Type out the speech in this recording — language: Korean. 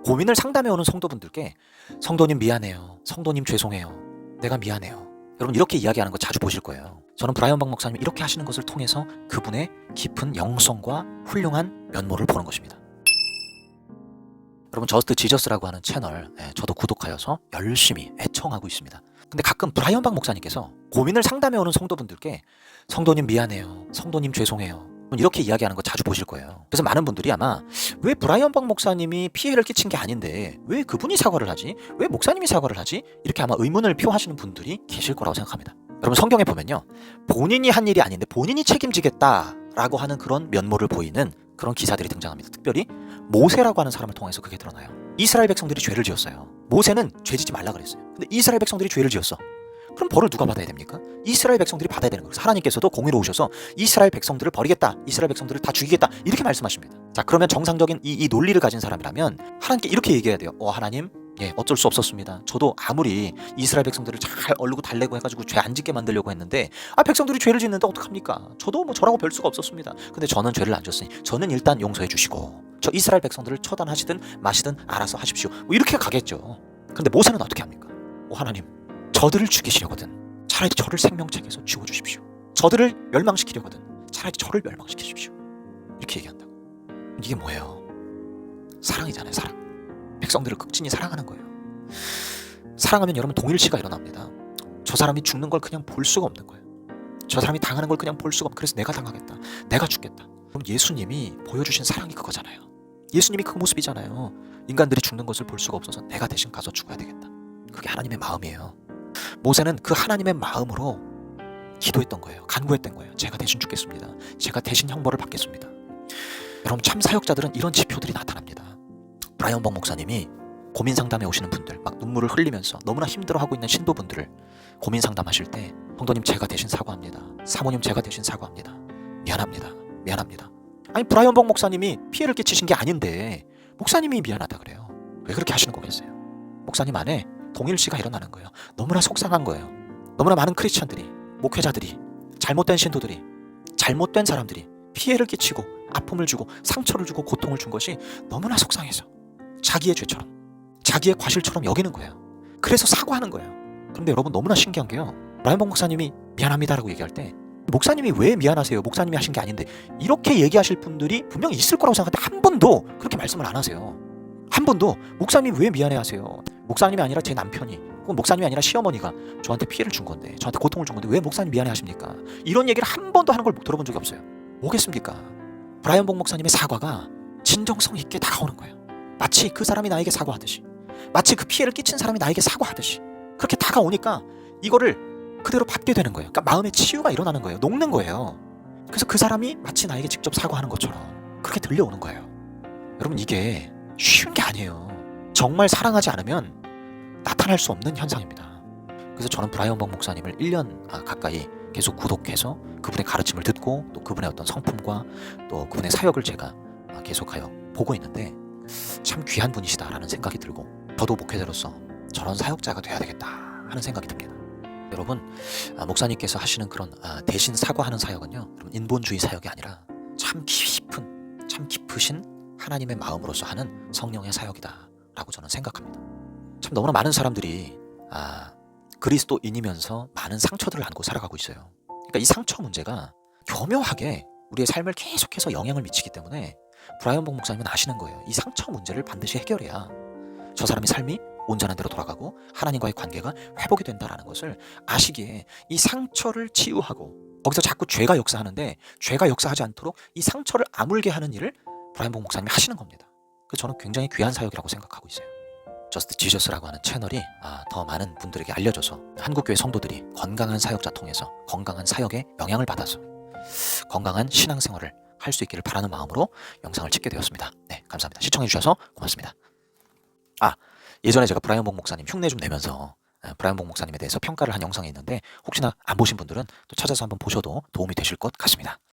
고민을 상담해 오는 성도분들께 성도님 미안해요. 성도님 죄송해요. 내가 미안해요. 여러분 이렇게 이야기하는 거 자주 보실 거예요. 저는 브라이언 박 목사님이 이렇게 하시는 것을 통해서 그분의 깊은 영성과 훌륭한 면모를 보는 것입니다. 여러분 저스트 지저스라고 하는 채널 저도 구독하여서 열심히 애청하고 있습니다. 근데 가끔 브라이언 박 목사님께서 고민을 상담해 오는 성도분들께 성도님 미안해요. 성도님 죄송해요. 이렇게 이야기하는 거 자주 보실 거예요. 그래서 많은 분들이 아마 왜 브라이언 박 목사님이 피해를 끼친 게 아닌데 왜 그분이 사과를 하지? 왜 목사님이 사과를 하지? 이렇게 아마 의문을 표하시는 분들이 계실 거라고 생각합니다. 여러분 성경에 보면요. 본인이 한 일이 아닌데 본인이 책임지겠다라고 하는 그런 면모를 보이는 그런 기사들이 등장합니다. 특별히 모세라고 하는 사람을 통해서 그게 드러나요. 이스라엘 백성들이 죄를 지었어요. 모세는 죄짓지 말라 그랬어요. 근데 이스라엘 백성들이 죄를 지었어. 그럼 벌을 누가 받아야 됩니까? 이스라엘 백성들이 받아야 되는 거예요. 하나님께서도 공의로우셔서 이스라엘 백성들을 버리겠다. 이스라엘 백성들을 다 죽이겠다. 이렇게 말씀하십니다. 자, 그러면 정상적인 이 논리를 가진 사람이라면 하나님께 이렇게 얘기해야 돼요. 하나님, 어쩔 수 없었습니다. 저도 아무리 이스라엘 백성들을 잘 얼르고 달래고 해가지고 죄 안 짓게 만들려고 했는데 백성들이 죄를 짓는데 어떡합니까? 저도 뭐 저라고 별 수가 없었습니다. 근데 저는 죄를 안 졌으니 저는 일단 용서해 주시고 저 이스라엘 백성들을 처단하시든 마시든 알아서 하십시오. 뭐 이렇게 가겠죠. 근데 모세는 어떻게 합니까? 하나님, 저들을 죽이시려거든 차라리 저를 생명책에서 지워주십시오. 저들을 멸망시키려거든 차라리 저를 멸망시키십시오. 이렇게 얘기한다고. 이게 뭐예요? 사랑이잖아요. 사랑. 백성들을 극진히 사랑하는 거예요. 사랑하면 여러분 동일시가 일어납니다. 저 사람이 죽는 걸 그냥 볼 수가 없는 거예요. 저 사람이 당하는 걸 그냥 볼 수가 그래서 내가 당하겠다. 내가 죽겠다. 그럼 예수님이 보여주신 사랑이 그거잖아요. 예수님이 그 모습이잖아요. 인간들이 죽는 것을 볼 수가 없어서 내가 대신 가서 죽어야 되겠다. 그게 하나님의 마음이에요. 모세는 그 하나님의 마음으로 기도했던 거예요. 간구했던 거예요. 제가 대신 죽겠습니다. 제가 대신 형벌을 받겠습니다. 여러분 참 사역자들은 이런 지표들이 나타납니다. 브라이언 박 목사님이 고민 상담에 오시는 분들 막 눈물을 흘리면서 너무나 힘들어하고 있는 신도분들을 고민 상담하실 때 성도님 제가 대신 사과합니다. 사모님 제가 대신 사과합니다. 미안합니다. 미안합니다. 아니 브라이언 박 목사님이 피해를 끼치신 게 아닌데 목사님이 미안하다 그래요. 왜 그렇게 하시는 거겠어요? 목사님 안에 동일시가 일어나는 거예요. 너무나 속상한 거예요. 너무나 많은 크리스천들이, 목회자들이, 잘못된 신도들이, 잘못된 사람들이 피해를 끼치고 아픔을 주고 상처를 주고 고통을 준 것이 너무나 속상해서 자기의 죄처럼 자기의 과실처럼 여기는 거예요. 그래서 사과하는 거예요. 그런데 여러분 너무나 신기한 게요. 브라이언 박 목사님이 미안합니다라고 얘기할 때 목사님이 왜 미안하세요? 목사님이 하신 게 아닌데 이렇게 얘기하실 분들이 분명히 있을 거라고 생각하는데 한 번도 그렇게 말씀을 안 하세요. 한 번도 목사님 왜 미안해 하세요? 목사님이 아니라 제 남편이 혹은 목사님이 아니라 시어머니가 저한테 피해를 준 건데 저한테 고통을 준 건데 왜 목사님 미안해 하십니까? 이런 얘기를 한 번도 하는 걸 들어본 적이 없어요. 뭐겠습니까? 브라이언 박 목사님의 사과가 진정성 있게 다가오는 거예요. 마치 그 사람이 나에게 사과하듯이 마치 그 피해를 끼친 사람이 나에게 사과하듯이 그렇게 다가오니까 이거를 그대로 받게 되는 거예요. 그러니까 마음의 치유가 일어나는 거예요. 녹는 거예요. 그래서 그 사람이 마치 나에게 직접 사과하는 것처럼 그렇게 들려오는 거예요. 여러분 이게 쉬운 게 아니에요. 정말 사랑하지 않으면 나타날 수 없는 현상입니다. 그래서 저는 브라이언 박 목사님을 1년 가까이 계속 구독해서 그분의 가르침을 듣고 또 그분의 어떤 성품과 또 그분의 사역을 제가 계속하여 보고 있는데 참 귀한 분이시다라는 생각이 들고 저도 목회자로서 저런 사역자가 돼야 되겠다 하는 생각이 듭니다. 여러분 목사님께서 하시는 그런 대신 사과하는 사역은요 여러분 인본주의 사역이 아니라 참 깊은 참 깊으신 하나님의 마음으로서 하는 성령의 사역이다 라고 저는 생각합니다. 참 너무나 많은 사람들이 그리스도인이면서 많은 상처들을 안고 살아가고 있어요. 그러니까 이 상처 문제가 교묘하게 우리의 삶을 계속해서 영향을 미치기 때문에 브라이언 박 목사님은 아시는 거예요. 이 상처 문제를 반드시 해결해야 저 사람의 삶이 온전한 대로 돌아가고 하나님과의 관계가 회복이 된다는 것을 아시기에 이 상처를 치유하고 거기서 자꾸 죄가 역사하는데 죄가 역사하지 않도록 이 상처를 아물게 하는 일을 브라이언 박 목사님이 하시는 겁니다. 그래서 저는 굉장히 귀한 사역이라고 생각하고 있어요. 저스트 지저스라고 하는 채널이 더 많은 분들에게 알려져서 한국교회 성도들이 건강한 사역자 통해서 건강한 사역에 영향을 받아서 건강한 신앙생활을 할 수 있기를 바라는 마음으로 영상을 찍게 되었습니다. 네, 감사합니다. 시청해주셔서 고맙습니다. 예전에 제가 브라이언 박 목사님 흉내 좀 내면서 브라이언 박 목사님에 대해서 평가를 한 영상이 있는데 혹시나 안 보신 분들은 또 찾아서 한번 보셔도 도움이 되실 것 같습니다.